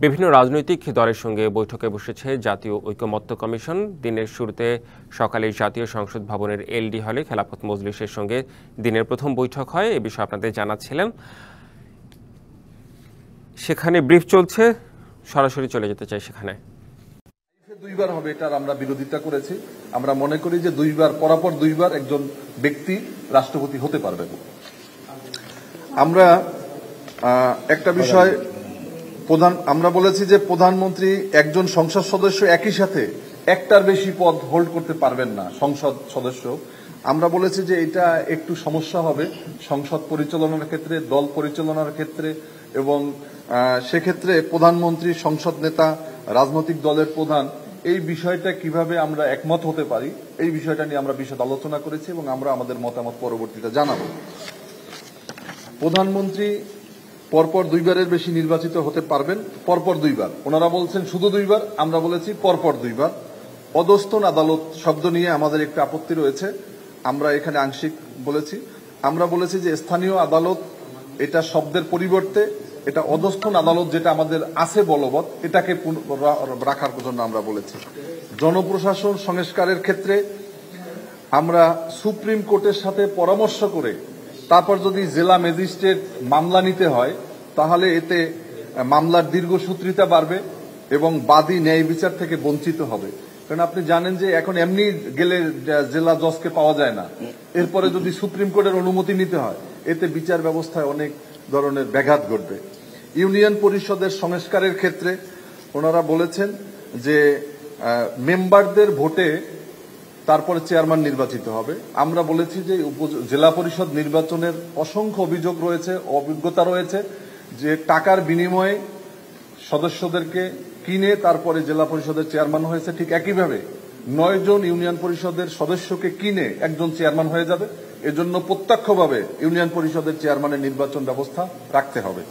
বিভিন্ন রাজনৈতিক দলের সঙ্গে বৈঠকে বসেছে জাতীয় ঐকমত্য কমিশন। দিনের শুরুতে সকালে জাতীয় সংসদ ভবনের এলডি হলে খেলাফত মজলিসের সঙ্গে দিনের প্রথম বৈঠক হয়। এ বিষয়ে আপনাদের জানাচ্ছিলেন। সেখানে ব্রিফ চলছে, সরাসরি চলে যেতে চাই সেখানে। দুইবার হবে, এটার আমরা বিরোধিতা করেছি। আমরা মনে করি যে পরপর দুইবার একজন ব্যক্তি রাষ্ট্রপতি হতে পারবেন। আমরা একটা বিষয় আমরা বলেছি যে প্রধানমন্ত্রী একজন সংসদ সদস্য একই সাথে একটার বেশি পদ হোল্ড করতে পারবেন না। সংসদ সদস্য আমরা বলেছি যে এটা একটু সমস্যা হবে সংসদ পরিচালনার ক্ষেত্রে, দল পরিচালনার ক্ষেত্রে, এবং সেক্ষেত্রে প্রধানমন্ত্রী, সংসদ নেতা, রাজনৈতিক দলের প্রধান, এই বিষয়টা কিভাবে আমরা একমত হতে পারি, এই বিষয়টা নিয়ে আমরা বিশদ আলোচনা করেছি এবং আমরা আমাদের মতামত পরবর্তীতে জানাবো। প্রধানমন্ত্রী পরপর দুইবারের বেশি নির্বাচিত হতে পারবেন, পরপর দুইবার। ওনারা বলছেন শুধু দুইবার, আমরা বলেছি পরপর দুইবার। অধস্তন আদালত শব্দ নিয়ে আমাদের একটু আপত্তি রয়েছে, আমরা এখানে আংশিক বলেছি। আমরা বলেছি যে স্থানীয় আদালত, এটা শব্দের পরিবর্তে এটা অধস্তন আদালত যেটা আমাদের আছে বলবৎ, এটাকে রাখার জন্য আমরা বলেছি। জনপ্রশাসন সংস্কারের ক্ষেত্রে আমরা সুপ্রিম কোর্টের সাথে পরামর্শ করে তারপর যদি জেলা ম্যাজিস্ট্রেট মামলা নিতে হয়, তাহলে এতে মামলার দীর্ঘসূত্রিতা বাড়বে এবং বাদী ন্যায় বিচার থেকে বঞ্চিত হবে। কারণ আপনি জানেন যে এখন এমনি গেলে জেলা জজকে পাওয়া যায় না, এরপরে যদি সুপ্রিম কোর্টের অনুমতি নিতে হয়, এতে বিচার ব্যবস্থায় অনেক ধরনের ব্যাঘাত ঘটবে। ইউনিয়ন পরিষদের সংস্কারের ক্ষেত্রে ওনারা বলেছেন যে মেম্বারদের ভোটে তারপরে চেয়ারম্যান নির্বাচিত হবে। আমরা বলেছি যে জেলা পরিষদ নির্বাচনের অসংখ্য অভিযোগ রয়েছে, অভিজ্ঞতা রয়েছে, যে টাকার বিনিময়ে সদস্যদেরকে কিনে তারপরে জেলা পরিষদের চেয়ারম্যান হয়েছে। ঠিক একইভাবে 9 জন ইউনিয়ন পরিষদের সদস্যকে কিনে একজন চেয়ারম্যান হয়ে যাবে। এজন্য প্রত্যক্ষভাবে ইউনিয়ন পরিষদের চেয়ারম্যানের নির্বাচন ব্যবস্থা রাখতে হবে।